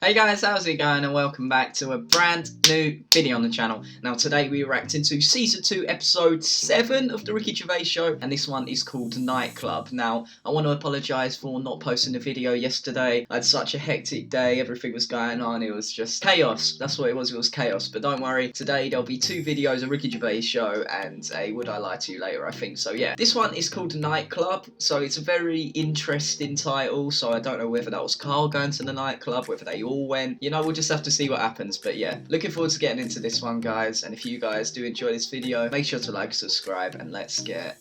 Hey guys, how's it going, and welcome back to a brand new video on the channel. Now today we react into Season 2 Episode 7 of the Ricky Gervais Show, and this one is called Nightclub. Now, I want to apologise for not posting a video yesterday. I had such a hectic day, everything was going on, it was just chaos. That's what it was chaos. But don't worry, today there'll be 2 videos of Ricky Gervais Show and a Would I Lie to You Later, I think. So yeah, this one is called Nightclub, so it's a very interesting title, so I don't know whether that was Karl going to the nightclub, whether they all went, you know, we'll just have to see what happens. But yeah, looking forward to getting into this one, guys, and if you guys do enjoy this video, make sure to like, subscribe, and let's get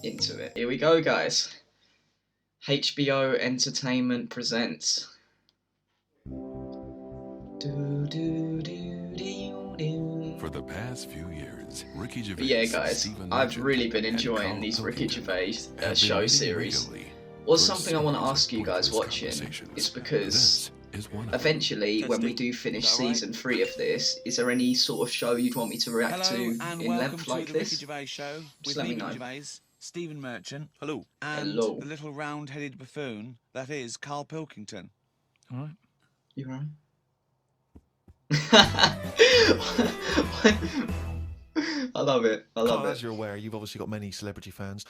into it. Here we go, guys. HBO Entertainment presents. For the past few years, Ricky Gervais, yeah, guys, I've really been enjoying these Ricky Gervais show series. Well, something I want to ask you guys watching is because eventually, when we do finish season 3 of this, is there any sort of show you'd want me to react to in length like this? Ricky Gervais Show Just with let me me, know. Gervais, Stephen Merchant, hello, and Hello. the little round-headed buffoon that is Karl Pilkington. all right. You right? I love it. I love Karl, as it. you're aware, you've obviously got many celebrity fans,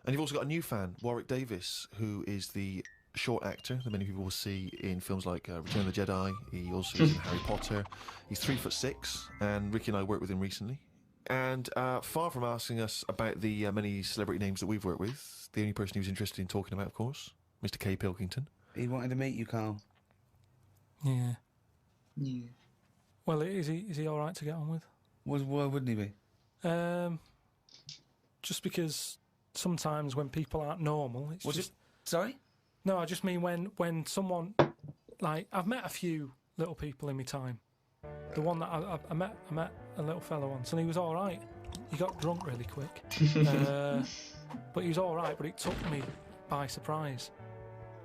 and you've also got a new fan, Warwick Davis, who is the short actor that many people will see in films like Return of the Jedi. He also is in Harry Potter. He's 3'6", and Ricky and I worked with him recently. And far from asking us about the many celebrity names that we've worked with, the only person he was interested in talking about, of course, Mr. K. Pilkington. He wanted to meet you, Karl. Yeah. Yeah. Well, is he all right to get on with? Why wouldn't he be? Just because sometimes when people aren't normal, it's Was just it? Sorry? no. I just mean when someone, like, I've met a few little people in my time. The one that I met a little fellow once, and he was all right. He got drunk really quick, but he was all right. But it took me by surprise,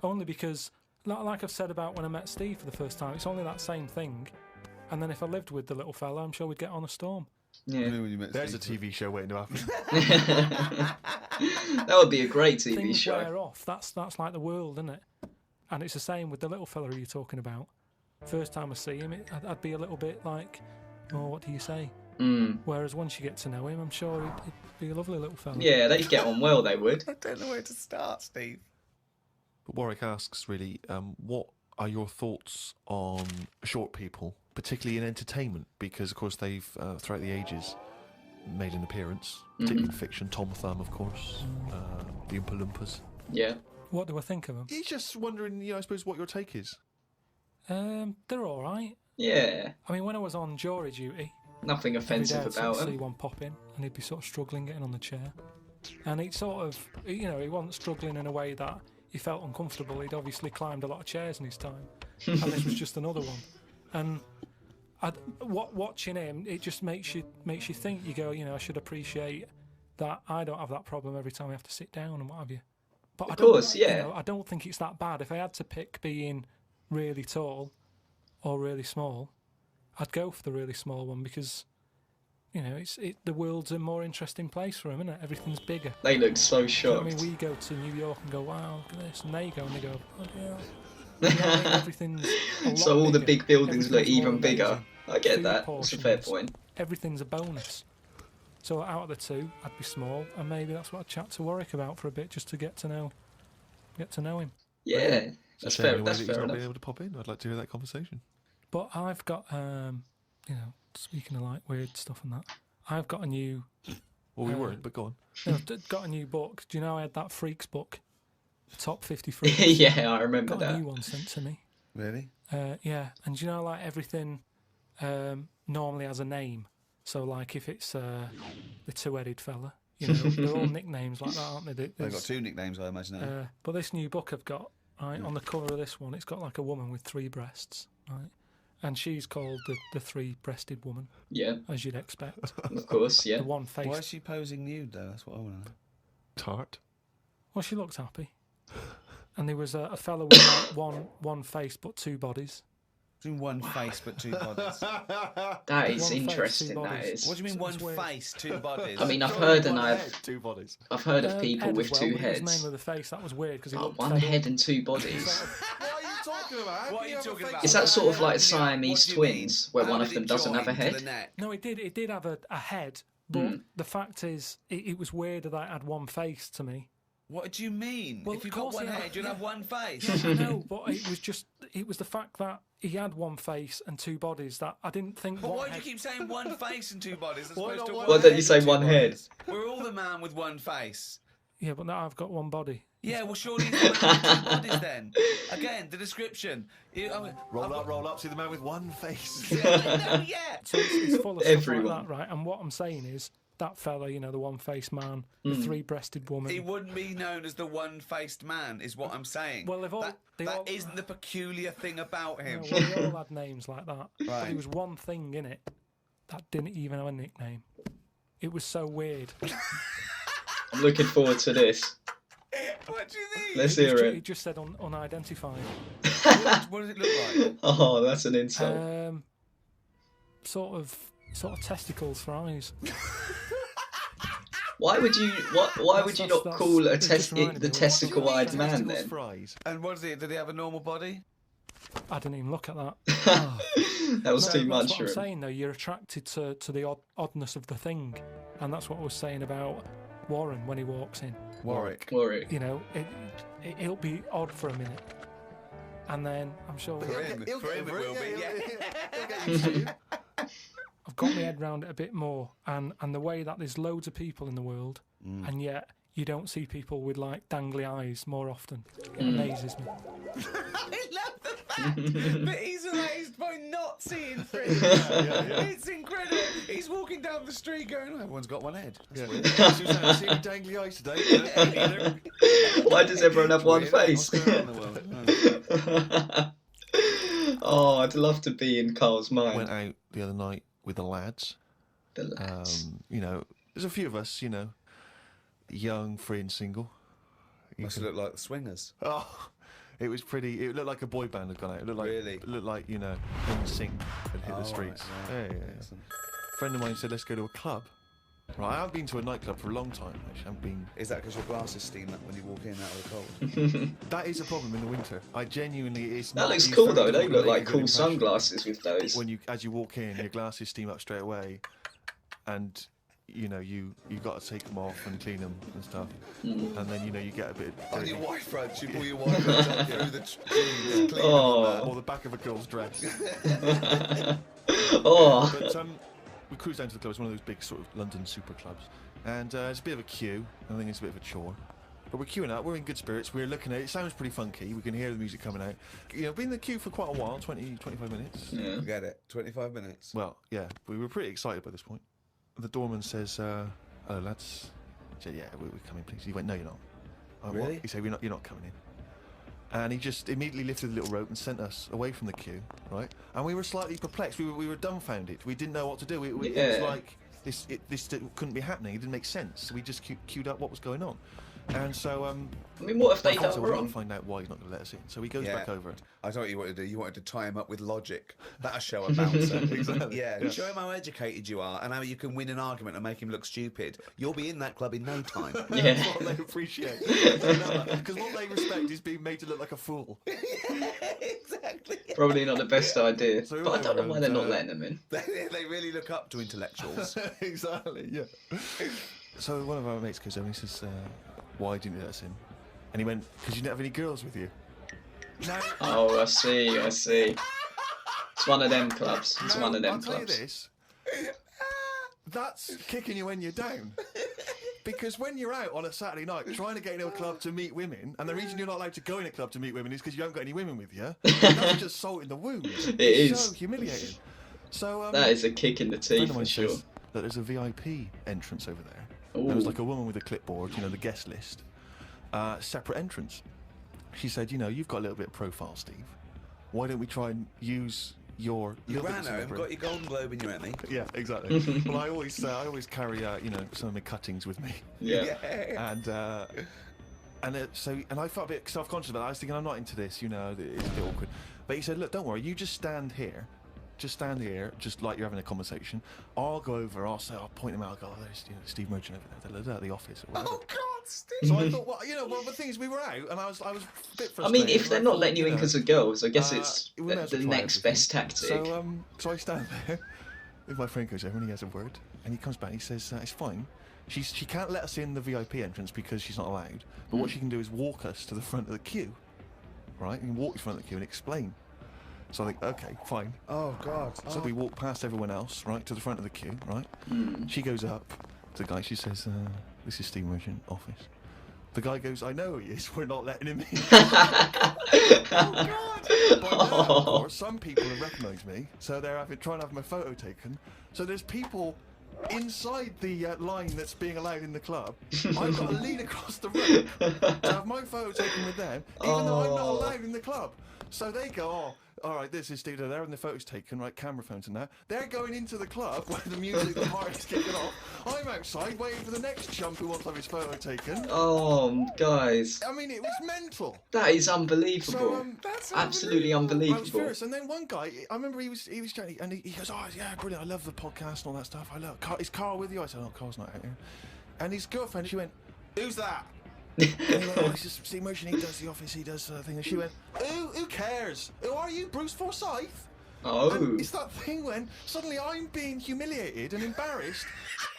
only because, like I've said about when I met Steve for the first time, it's only that same thing. And then if I lived with the little fella, I'm sure we'd get on a storm. Yeah. There's a TV show waiting to happen. That would be a great TV Things show. wear off. That's like the world, isn't it? And it's the same with the little fella you're talking about. First time I see him, I'd be a little bit like, oh, what do you say? Mm. Whereas once you get to know him, I'm sure he'd be a lovely little fella. Yeah, they'd get on well, they would. I don't know where to start, Steve. But Warwick asks, really, what are your thoughts on short people, particularly in entertainment? Because, of course, they've, throughout the ages, made an appearance, particularly in fiction. Tom Thumb, of course, the Oompa Loompas. Yeah. What do I think of them? He's just wondering, I suppose, what your take is. They're all right. Yeah. I mean, when I was on jury duty, Nothing every day offensive I'd sort about of see him. one pop in, and he'd be sort of struggling getting on the chair. And he sort of, he wasn't struggling in a way that he felt uncomfortable. He'd obviously climbed a lot of chairs in his time, and this was just another one. And watching him, it just makes you think. You go, I should appreciate that I don't have that problem every time I have to sit down and what have you. But Of course, I don't, yeah. I don't think it's that bad. If I had to pick being really tall or really small, I'd go for the really small one because, the world's a more interesting place for him, isn't it? Everything's bigger. They look so You know what shocked. I mean, we go to New York and go, wow, look at this, and they go and they go, oh yeah. You know what I mean? Everything's a lot So all the bigger. big buildings look Everything's more even bigger. amazing. I get Food that. That's a fair portions. point. Everything's a bonus. So out of the two, I'd be small, and maybe that's what I'd chat to Warwick about for a bit, just to get to know him. Yeah. That's It's a shame fair. in a way That's that he's fair not enough. been able to pop in. I'd like to hear that conversation. But I've got, speaking of like weird stuff and that, I've got a new, Well, we weren't, but go on. got a new book. Do you know I had that Freaks book, Top 50 Freaks? Yeah, I remember Got a that. new one sent to me. Really? Yeah, and do you know, like, everything normally has a name. So, like, if it's the two-headed fella, they're all nicknames like that, aren't they? They've got 2 nicknames, I imagine. But this new book I've got, right, on the cover of this one, it's got like a woman with 3 breasts, right? And she's called the three-breasted woman, Yeah, as you'd expect. of course, yeah. The one face. Why is she posing nude, though? That's what I want to know. Tart. Well, she looked happy. And there was a fella with like one face but 2 bodies. Doing one face but 2 bodies. That is One face, interesting. two That bodies. is. What do you mean It's one weird. face, 2 bodies? I mean, I've Surely heard and one I've head, 2 bodies. heard of people Head with as well, 2 but it was heads. mainly the face. That was weird because he Oh, looked one fed head up. and 2 bodies. Why are you talking about? How What can are you have a talking fake about? Is that head? sort of like What Siamese do you mean? twins, where How one did of them it doesn't have a join to head? the neck? No, it did. It did have a head, but the fact is, it was weird that it had one face to me. What do you mean? Well, if you've of got course one he had- head, you'd have one face. I know, but it was the fact that he had one face and two bodies that I didn't think. But one why do you head- keep saying one face and two bodies as Why opposed not to one one Why head don't you and say two one head? bodies? We're all the man with one face. Yeah, but now I've got one body. Yeah, well, surely he's the man with two bodies then. Again, the description. Roll up, see the man with one face. Yeah. So it's full of stuff Everyone. like that, right? And what I'm saying is that fella, you know, the one-faced man, the three-breasted woman. He wouldn't be known as the one-faced man, is what I'm saying. Well, they've all- that they that all- isn't the peculiar thing about him. Well, they all had names like that. But Right. there was one thing in it that didn't even have a nickname. It was so weird. I'm looking forward to this. What do you mean? Let's hear It it. just said unidentified. What does it look like? Oh, that's an insult. Sort of testicles for eyes. Why would you? Why would you not that's- call a it's just reminded the me. testicle-eyed man Testicles then? fries. And what is it? Did he have a normal body? I didn't even look at that. That was too much That's for what I'm him. saying, though. You're attracted to the oddness of the thing, and that's what I was saying about Warren when he walks in. Warwick. Warwick. You know, it'll be odd for a minute, and then I'm sure For him it will be. Yeah. He'll get used to you. I've got my head round it a bit more, and the way that there's loads of people in the world, and yet you don't see people with like dangly eyes more often. It amazes me. I love the fact that he's amazed by not seeing things. It's incredible. He's walking down the street going, oh, everyone's got one head. Yeah. Susan, see any dangly eyes today? Either. Why does everyone have one Weird. face? What's going on in the world? Oh, I'd love to be in Carl's Went mind. out the other night with the lads. The lads. You know, there's a few of us, you know, young, free and single. Must look like the Swingers. Oh, it was pretty. It looked like a boy band had gone out. It looked like, Really? It looked like, you know, NSYNC had hit the streets. right, Yeah. Excellent. A friend of mine said, let's go to a club. Right, I haven't been to a nightclub for a long time, actually. I haven't been. Is that because your glasses steam up when you walk in out of the cold? That is a problem in the winter. I genuinely, it's That not. looks you cool very though. They difficult look to make like a good cool impression. sunglasses with those. When you, as you walk in, your glasses steam up straight away, and you know you got to take them off and clean them and stuff, and then you know you get a bit On dirty. your white front, you pull your white front up through the jeans, clean Oh. Or the back of a girl's dress. Oh, But we cruised down to the club. It's one of those big sort of London super clubs, and it's a bit of a queue. I think it's a bit of a chore. But we're queuing up. We're in good spirits. We're looking at it. It sounds pretty funky. We can hear the music coming out. You know, been in the queue for quite a while, 20, 25 minutes. yeah. Get it? 25 minutes. Well, yeah, we were pretty excited by this point. The doorman says, hello, lads. I said, yeah, we're coming, please. He went, no, you're not. I went, Really? What? He said, you're not coming in. And he just immediately lifted the little rope and sent us away from the queue, right? And we were slightly perplexed. We were dumbfounded. We didn't know what to do. It was Yeah. like this couldn't be happening. It didn't make sense. We just queued up what was going on. And so, I mean, what if they so done we want wrong? to find out why he's not going to let us in. So he goes Yeah. back over. I know what you wanted to do. You wanted to tie him up with logic. That'll show a bouncer. Exactly. Yeah, show him how educated you are and how you can win an argument and make him look stupid. You'll be in that club in no time. Yeah. That's what they appreciate. Because what they respect is being made to look like a fool. Exactly. Probably not the best idea. So But I don't know why they're not and, letting them in. They really look up to intellectuals. Exactly, yeah. So one of our mates goes over and he says, why didn't you let us in? And he went, because you didn't have any girls with you. No. Oh, I see. It's one of them clubs. It's one of them I'll tell you clubs. this. That's kicking you when you're down. Because when you're out on a Saturday night trying to get into a club to meet women, and the reason you're not allowed to go in a club to meet women is because you haven't got any women with you, that's just salt in the wound. It It's so is. humiliating. So That is a kick in the a friend teeth of for mine sure. says that there's a VIP entrance over there. Ooh. There was like a woman with a clipboard, you know, the guest list. Separate entrance. She said, you know, you've got a little bit of profile, Steve. Why don't we try and use your You little bit ran of home, celebrity?" got your Golden Globe in your Emmy. Yeah, exactly. Well, I always carry, you know, some of my cuttings with me, Yeah. and I felt a bit self-conscious about it. I was thinking, I'm not into this, you know, it's a bit awkward. But he said, look, don't worry, you just stand here. Just like you're having a conversation. I'll go over. I'll point him out. I'll go, oh, there's Steve Merchant over there, the office. Or whatever. Oh God! So I thought, well, the thing is, we were out, and I was a bit frustrated. I mean, if they're and I not thought, letting you in because of girls, I guess it's we may as the well try next everything. best tactic. So I stand there. If my friend goes over and he has a word, and he comes back, he says, it's fine. She can't let us in the VIP entrance because she's not allowed. But what she can do is walk us to the front of the queue, right? You can walk to the front of the queue and explain. So I think, okay, fine. Oh God. So we walk past everyone else, right, to the front of the queue, right? She goes up to the guy. She says, "This is Steve Merchant office." The guy goes, "I know who he is. We're not letting him in." By now, of course, some people have recognised me, so they're trying to have my photo taken. So there's people inside the line that's being allowed in the club. I've got to lean across the room to have my photo taken with them, even though I'm not allowed in the club. So they go, "Oh, all right, this is Steve there," and the photo's taken, right, camera phones and that. They're going into the club where the music, the party's kicking off. I'm outside waiting for the next chump who wants to have his photo taken. Oh, guys, I mean, it was mental. that is unbelievable. So, That's Absolutely I was unbelievable. furious. And then one guy, I remember he was chatting, and he goes, "Oh yeah, brilliant! I love the podcast and all that stuff. I love. Is Karl with you?" I said, "Oh, Karl's not out here." And his girlfriend, she went, "Who's that?" And he went, "Oh, he's just Steve Merchant. He does the office. He does thing." And she went, "Who cares? Who are you, Bruce Forsyth?" Oh. And it's that thing when suddenly I'm being humiliated and embarrassed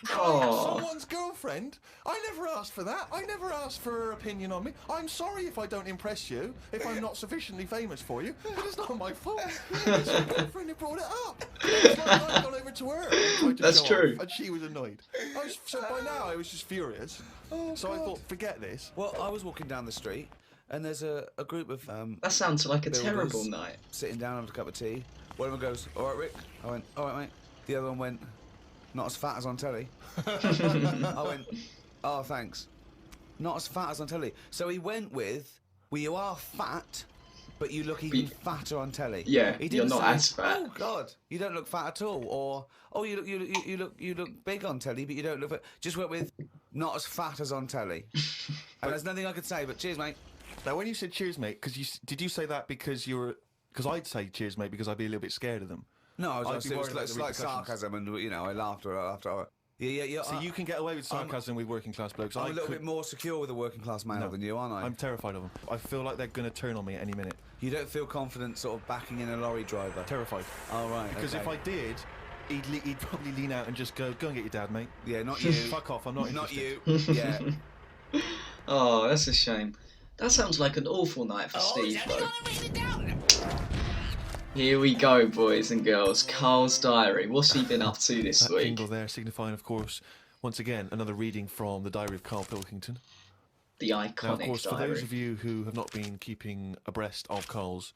by Oh. someone's girlfriend. I never asked for that. I never asked for her opinion on me. I'm sorry if I don't impress you, if I'm not sufficiently famous for you, but it's not my fault. It's my girlfriend who brought it up. It's like I'd gone over to her and tried to That's show true. off, and she was annoyed. So by now I was just furious. So I thought, forget this. Well, I was walking down the street, and there's a group of That sounds like a builders terrible night. sitting down having a cup of tea. One of them goes, "All right, Rick." I went, "All right, mate." The other one went, "Not as fat as on telly." I went, "Oh, thanks. Not as fat as on telly." So he went with, "Well, you are fat, but you look even fatter on telly." Yeah, He you're didn't not say, as fat. "Oh God, you don't look fat at all," or "Oh, you look big on telly, but you don't look fat." Just went with, "Not as fat as on telly." And there's nothing I could say, but cheers, mate. Now, when you said cheers, mate, did you say that because you were? Because I'd say cheers, mate, because I'd be a little bit scared of them. No, I I'd was be just, worried it about was the like repercussions. sarcasm, and I laughed after. Yeah. So you can get away with sarcasm with working class blokes. I'm I a little could- bit more secure with a working class male No. than you, aren't I? I'm terrified of them. I feel like they're going to turn on me at any minute. You don't feel confident sort of backing in a lorry driver? Terrified. Oh, right. Because okay. if I did, he'd probably lean out and just go and get your dad, mate. Yeah, not you. Fuck off, I'm not Not interested. you. Yeah. Oh, that's a shame. That sounds like an awful night for Steve, though. Here we go, boys and girls. Karl's diary. What's he been up to this That week? jingle there signifying, of course, once again, another reading from the diary of Karl Pilkington. The Now, of iconic course, for diary. those of you who have not been keeping abreast of Karl's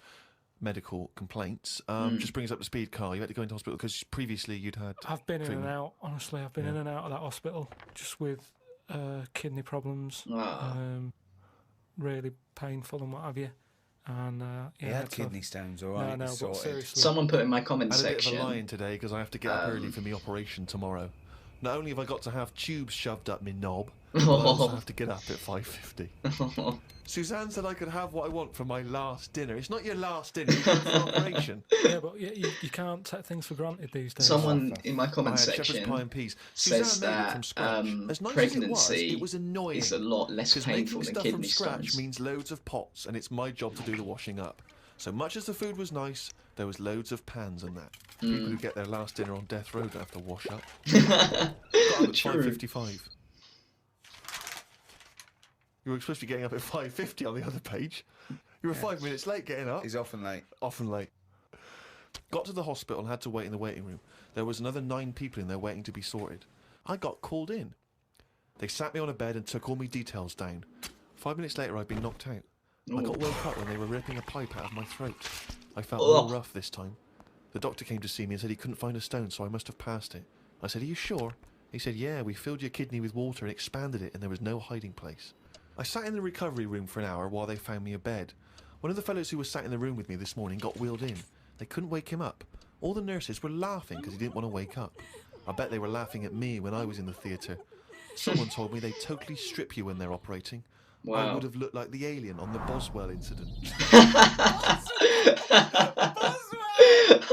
medical complaints, just bring us up to speed, Karl. You had to go into hospital because previously you'd had I've been in and treatment. out. Honestly, I've been in and out of that hospital just with kidney problems. Ah. Really painful and what have you. And yeah, He had so- kidney stones, all right. No, it's but sorted. seriously. Someone put in my comment I had a bit of section. a lie-in today because I have to get up early for my operation tomorrow. Not only have I got to have tubes shoved up my knob, but I also have to get up at 5:50. Suzanne said I could have what I want for my last dinner. It's not your last dinner, it's your operation. Yeah, but you can't take things for granted these days. Someone in my I comment had shepherd's section pie and peas. says Suzanne made it that from scratch. As nice pregnancy as it was annoying. is a lot less Because painful making than stuff from kidney scratch stones. means loads of pots, and it's my job to do the washing up. So much as the food was nice, there was loads of pans and that. People who get their last dinner on death row don't have to wash up. Got up at True. 5:55. You were supposed to be getting up at 5:50 on the other page. You were 5 minutes late getting up. He's often late. Often late. Got to the hospital and had to wait in the waiting room. There was another 9 people in there waiting to be sorted. I got called in. They sat me on a bed and took all my details down. 5 minutes later, I'd been knocked out. I got woke up when they were ripping a pipe out of my throat. I felt real rough this time. The doctor came to see me and said he couldn't find a stone, so I must have passed it. I said, "Are you sure?" He said, "Yeah, we filled your kidney with water and expanded it, and there was no hiding place." I sat in the recovery room for an hour while they found me a bed. One of the fellows who was sat in the room with me this morning got wheeled in. They couldn't wake him up. All the nurses were laughing because he didn't want to wake up. I bet they were laughing at me when I was in the theatre. Someone told me they totally strip you when they're operating. I Wow. would have looked like the alien on the Boswell incident.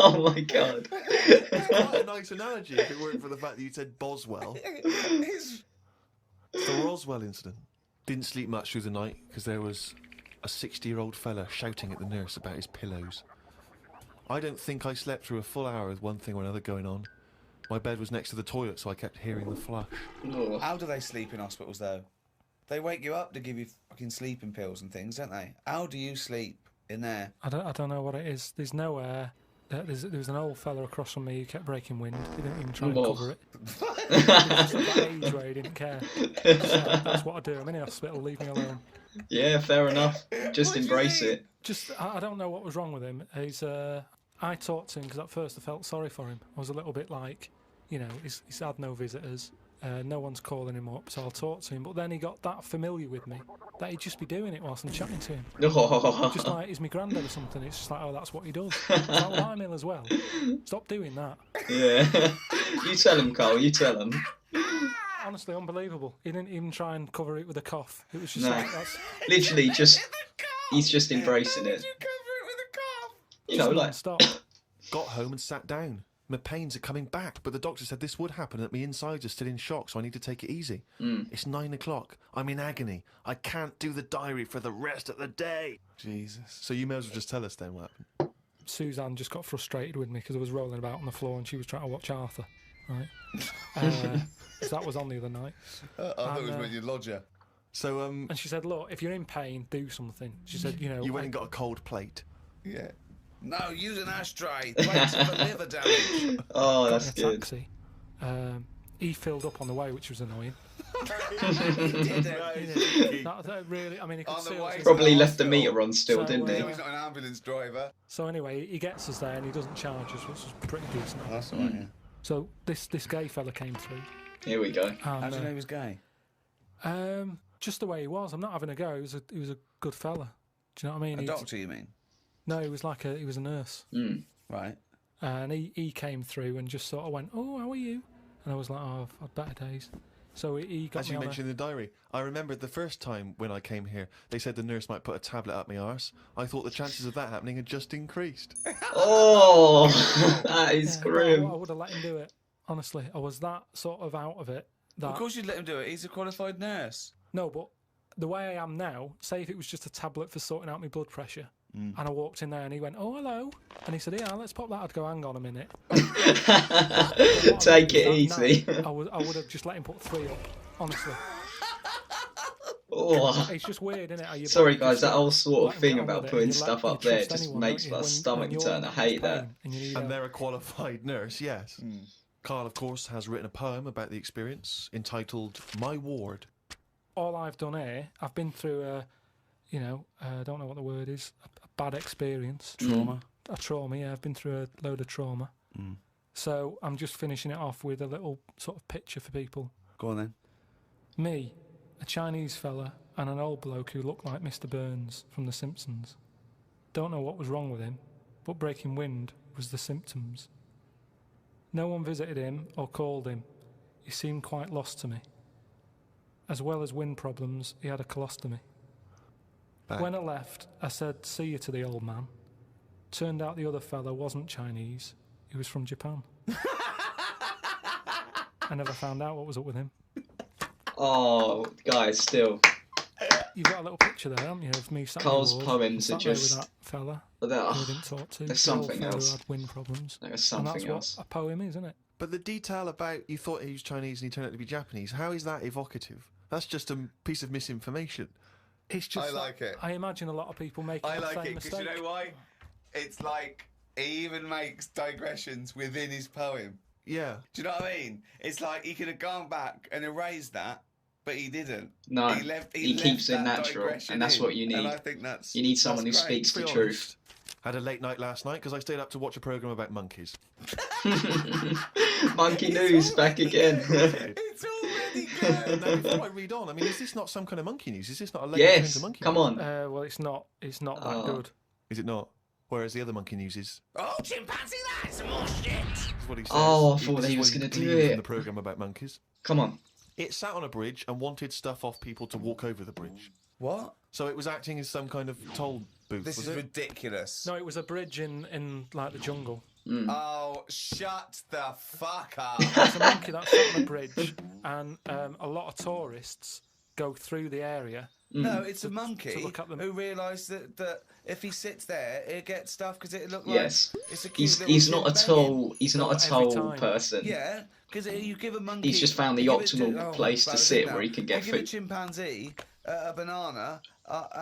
Oh my god. It's quite a nice analogy if it weren't for the fact that you said Boswell. It's the Roswell incident. Didn't sleep much through the night because there was a 60-year-old fella shouting at the nurse about his pillows. I don't think I slept through a full hour with one thing or another going on. My bed was next to the toilet, so I kept hearing the flush. Oh. How do they sleep in hospitals, though? They wake you up to give you fucking sleeping pills and things, don't they? How do you sleep in there? I don't know what it is. There's no air. There was an old fella across from me who kept breaking wind. He didn't even try and Oh. cover it. He was just at that age where he didn't care. So that's what I do. I'm in a hospital. Leave me alone. Yeah, fair enough. Just What do you embrace mean? it. Just I don't know what was wrong with him. I talked to him because at first I felt sorry for him. I was a little bit like, he's had no visitors. No one's calling him up, so I'll talk to him. But then he got that familiar with me that he'd just be doing it whilst I'm chatting to him. Just like he's my granddad or something. It's just like, oh, that's what he does. It's like, well, I'm ill as well. Stop doing that. Yeah. You tell him, Karl. You tell him. Honestly, unbelievable. He didn't even try and cover it with a cough. It was just No. like, that's Literally, just he's just embracing How it. would you cover it with a cough? You know, like stop. Got home and sat down. My pains are coming back, but the doctor said this would happen, that my insides are still in shock, so I need to take it easy. It's 9 o'clock. I'm in agony. I can't do the diary for the rest of the day. Jesus. So you may as well just tell us then what happened. Suzanne just got frustrated with me because I was rolling about on the floor and she was trying to watch Arthur. Right? So that was on the other night. I thought it was when you lodger. So, And she said, look, if you're in pain, do something. She said, you went and got a cold plate. Yeah. No, use an ashtray. Plates for liver damage. oh, that's a good. taxi. He filled up on the way, which was annoying. That really, I mean, he could On the see way us. Probably to left the hospital. meter on still, So, didn't he? He's not an ambulance driver. So anyway, he gets us there and he doesn't charge us, which is pretty decent. That's all right, yeah. So this gay fella came through. Here we go. And, How do you know he was gay? just the way he was. I'm not having a go. He was a good fella. Do you know what I mean? A doctor, you mean? No, he was a nurse. Right. And he came through and just sort of went, oh, how are you? And I was like, oh, I've had better days. So he got As me you on mentioned in the diary, I remember the first time when I came here, they said the nurse might put a tablet up my arse. I thought the chances of that happening had just increased. Oh, that is I grim. would have let him do it. Honestly, I was that sort of out of it. That, Of course you'd let him do it. He's a qualified nurse. No, but the way I am now, say if it was just a tablet for sorting out my blood pressure, and I walked in there and he went, oh, hello. And he said, yeah, let's pop that. I'd go, hang on a minute. Take it That easy. night, I would have just let him put 3 up, honestly. Oh. It's just weird, isn't it? How your Sorry body guys, just that whole let sort of him thing get on about with it, putting and you stuff you up there trust just anyone, makes don't my you? stomach when you're turn. I in hate that. pain and you need And help. they're a qualified nurse, yes. Karl, of course, has written a poem about the experience entitled My Ward. All I've done here, I've been through I don't know what the word is, a bad experience. Trauma. A trauma, yeah. I've been through a load of trauma. So I'm just finishing it off with a little sort of picture for people. Go on then. Me, a Chinese fella, and an old bloke who looked like Mr. Burns from The Simpsons. Don't know what was wrong with him, but breaking wind was the symptoms. No one visited him or called him. He seemed quite lost to me. As well as wind problems, he had a colostomy. Back. When I left, I said, see you to the old man. Turned out the other fella wasn't Chinese. He was from Japan. I never found out what was up with him. Oh, guys, still. You've got a little picture there, haven't you, of me sat Karl's on the poems sat are there just- with that fella But who I didn't talk to. there's the old something fella else. who had wind problems. There's And something that's else. what a poem is, isn't it? But the detail about you thought he was Chinese and he turned out to be Japanese, how is that evocative? That's just a piece of misinformation. It's just I like it. I imagine a lot of people make I the like same it because mistake. you know why? It's like he even makes digressions within his poem. Yeah. Do you know what I mean? It's like he could have gone back and erased that, but he didn't. No, he left keeps it that natural, digression and that's in, what you need. And I think that's You need someone who that's great. speaks the To be truth. honest, had a late night last night because I stayed up to watch a programme about monkeys. Monkey news back again. It's already good. Now, before I read on, I mean, is this not some kind of monkey news? Is this not a late Yes, into monkey come news? on. Well, it's not that Oh. good. Is it not? Whereas the other monkey news is Oh, chimpanzee, that's some more shit. is what he says. Oh, I This thought is he what was gonna do gleaned it. from the programme about monkeys. Come on. It sat on a bridge and wanted stuff off people to walk over the bridge. What? So it was acting as some kind of toll booth, This was is it? ridiculous. No, it was a bridge in like the jungle. Oh, shut the fuck up. It's a monkey that sat on a bridge, and a lot of tourists go through the area. No, it's a monkey look at them. who realised that if he sits there, he'll get stuff because it looked Yes. like it's a cute He's little not a chimp banging. tall. He's not Not a every tall time. person. Yeah, because you give a monkey. He's just found the you give it optimal place to bad, sit now. where he can get you give a food. chimpanzee a banana,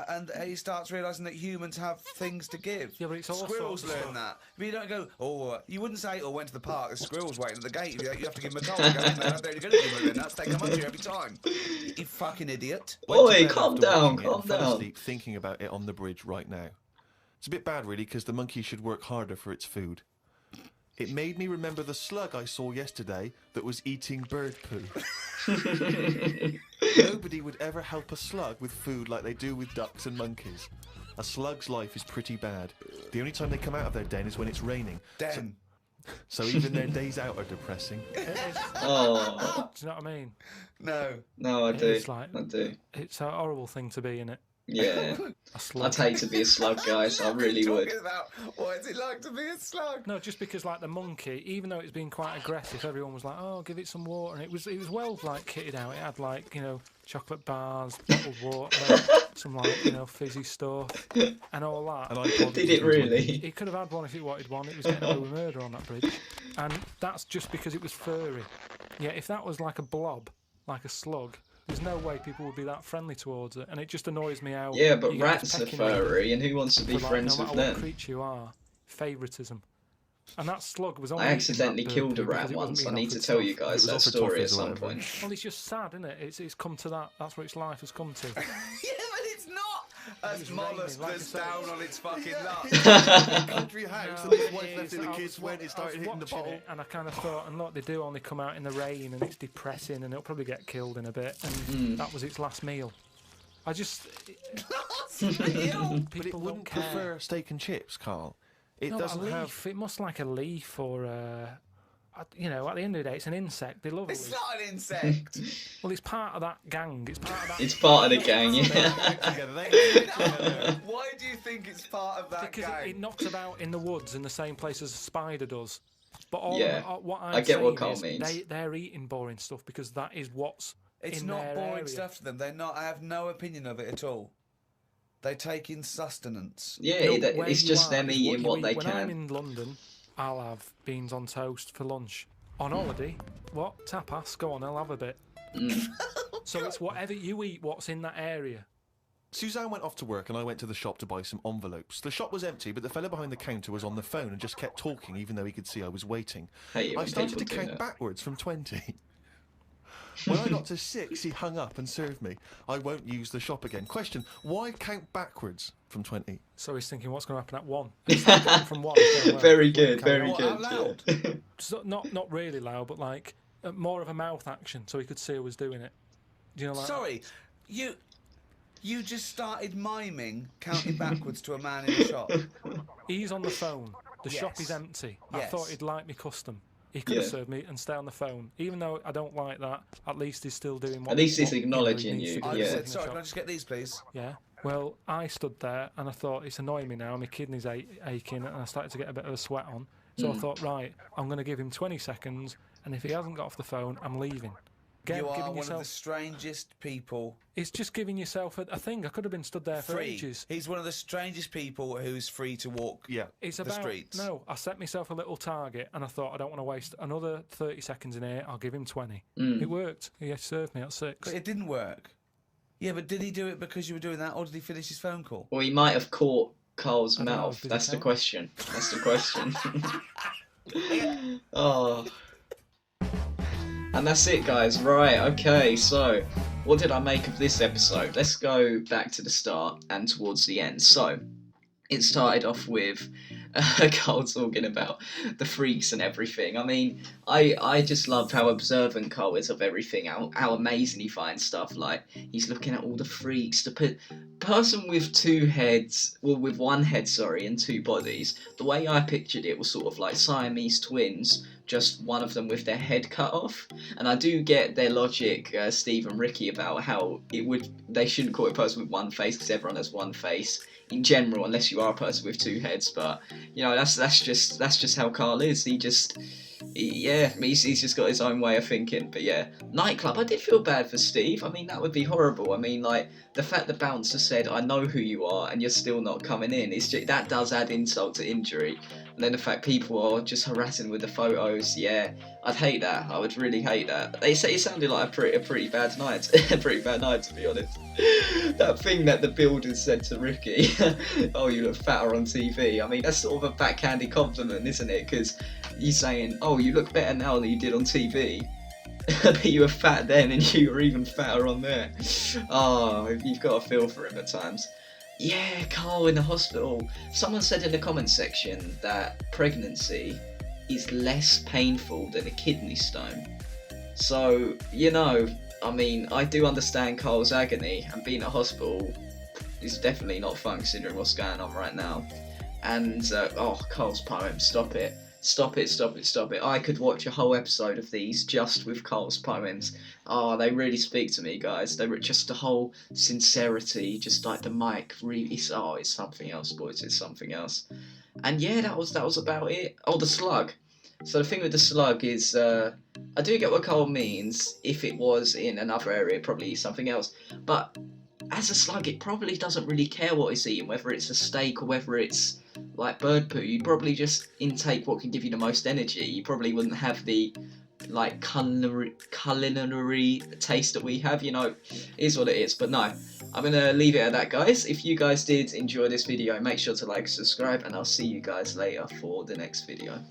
and he starts realising that humans have things to give. Yeah, but it's all Squirrels sorts of learn stuff. that. But you don't go, you wouldn't say, went to the park, there's squirrels waiting at the gate. You have to give them a cold. Go in there, they're going to give them a nuts, they come up to you every time. You fucking idiot. Went to Oi, bed calm after down, watching it calm and fell down. asleep thinking about it on the bridge right now. It's a bit bad, really, because the monkey should work harder for its food. It made me remember the slug I saw yesterday that was eating bird poo. Nobody would ever help a slug with food like they do with ducks and monkeys. A slug's life is pretty bad. The only time they come out of their den is when it's raining. Den. So even their days out are depressing. Oh, Do you know what I mean? No. no, I It do. is like- I do. It's a horrible thing to be in it. Yeah. A slug. I'd hate to be a slug, guys. I really would. Talking about what is it like to be a slug? No, just because like the monkey, even though it's been quite aggressive, everyone was like, "Oh, give it some water," and it was well like kitted out. It had like chocolate bars, bottled water, some like fizzy stuff, and all that. And I Did it really? He could have had one if he wanted one. It was getting away with murder on that bridge, and that's just because it was furry. Yeah, if that was like a blob, like a slug, there's no way people would be that friendly towards it, and it just annoys me how. Yeah, but you guys rats are pecking at it furry, and who wants to be for, like, friends no with matter what them? creature you are, favouritism. And that slug was only I eating accidentally that bird killed a poo because rat it wasn't once. I being need to offered tell you stuff. guys It was that offered story at toffees or some whatever. point. Well, it's just sad, isn't it? It's come to that. That's where its life has come to. Yeah, but it's not a was mollusk raining, like that's I say. down on its fucking luck. Country house, No, and his it wife left is. it, the I kids was went, it wa- started I was hitting the watching bottle. it, and I kind of thought, and look, they do only come out in the rain, and it's depressing, and it'll probably get killed in a bit, and that was its last meal. I just But it people don't wouldn't care. prefer steak and chips, Carl. It No, doesn't a leaf. have. It must like a leaf or at the end of the day, it's an insect. They love a It's leaf. not an insect. Well, it's part of that gang. It's part of that. It's part of the gang, yeah. Together, they- Why do you think it's part of that because gang? it knocks about in the woods in the same place as a spider does. But all Yeah, what I'm I get what saying Karl is means. they're eating boring stuff because that is what's It's in not their boring area. stuff to them. They're not. I have no opinion of it at all. They take in sustenance. Yeah, No, but where it's you just are them is eating you what eat. they When I'm can. in London, I'll have beans on toast for lunch. On holiday, what? Tapas? Go on, I'll have a bit. So it's whatever you eat, what's in that area. Suzanne went off to work and I went to the shop to buy some envelopes. The shop was empty, but the fella behind the counter was on the phone and just kept talking even though he could see I was waiting. Hate it I when started to people do count that. backwards from 20. When I got to 6, he hung up and served me. I won't use the shop again. Question, why count backwards from 20? So he's thinking, what's going to happen at 1? It's like going from 1 to go, well, Very good, carry very on. What, good. out loud? yeah. So not really loud, but like more of a mouth action, so he could see who was doing it. Do you know, like Sorry, you just started miming counting backwards to a man in a shop. he's on the phone. The shop Yes. is empty. I Yes. thought he'd like me custom. He could have Yeah. served me and stay on the phone, even though I don't like that. At least he's still doing what. At least he's what, acknowledging he needs you, to I do yeah. in said, the sorry, shop. can I just get these, please? Yeah. Well, I stood there and I thought it's annoying me now. My kidneys aching, and I started to get a bit of a sweat on. So I thought, right, I'm going to give him 20 seconds, and if he hasn't got off the phone, I'm leaving. You are giving one of the yourself. strangest people. It's just giving yourself a thing. I could have been stood there for Free. ages. He's one of the strangest people who's free to walk. Yeah. It's the about streets. no. I set myself a little target, and I thought I don't want to waste another 30 seconds in here. I'll give him 20. It worked. He served me at 6. But it didn't work. Yeah, but did he do it because you were doing that, or did he finish his phone call? Or he might have caught Carl's I don't know, mouth. did he That's the count? question. That's the question. Oh. And that's it, guys. Right, okay, so what did I make of this episode? Let's go back to the start and towards the end. So, it started off with Karl talking about the freaks and everything. I mean, I just love how observant Karl is of everything, how amazing he finds stuff. Like, he's looking at all the freaks. The person with with one head, and 2 bodies. The way I pictured it was sort of like Siamese twins, just one of them with their head cut off. And I do get their logic, Steve and Ricky, about how they shouldn't call it a person with one face because everyone has one face in general, unless you are a person with 2 heads. But you know, that's just how Karl is. He's just got his own way of thinking. But yeah, Nightclub, I did feel bad for Steve. I mean, that would be horrible. I mean, like, the fact the bouncer said, I know who you are, and you're still not coming in, that does add insult to injury. And then the fact people are just harassing with the photos, yeah, I'd hate that. I would really hate that. They say it sounded like a pretty bad night. A pretty bad night, to be honest. That thing that the builders said to Ricky, oh, you look fatter on TV. I mean, that's sort of a backhanded compliment, isn't it? Because you're saying, oh, you look better now than you did on TV. But you were fat then and you were even fatter on there. Oh, you've got to feel for him at times. Yeah, Karl in the hospital. Someone said in the comments section that pregnancy is less painful than a kidney stone. So, you know, I mean, I do understand Karl's agony, and being at hospital is definitely not fun considering what's going on right now. And, oh, Karl's poem, stop it. Stop it, stop it, stop it. I could watch a whole episode of these just with Karl's poems. Oh, they really speak to me, guys. They were just the whole sincerity, just like the mic. Really, it's something else, boys. It's something else. And yeah, that was about it. Oh, the slug. So the thing with the slug is, I do get what Karl means. If it was in another area, probably something else. But as a slug, it probably doesn't really care what it's eating, whether it's a steak or whether it's like bird poo. You probably just intake what can give you the most energy. You probably wouldn't have the like culinary taste that we have, you know. It is what it is. But no, I'm gonna leave it at that, guys. If you guys did enjoy this video, make sure to like, subscribe, and I'll see you guys later for the next video.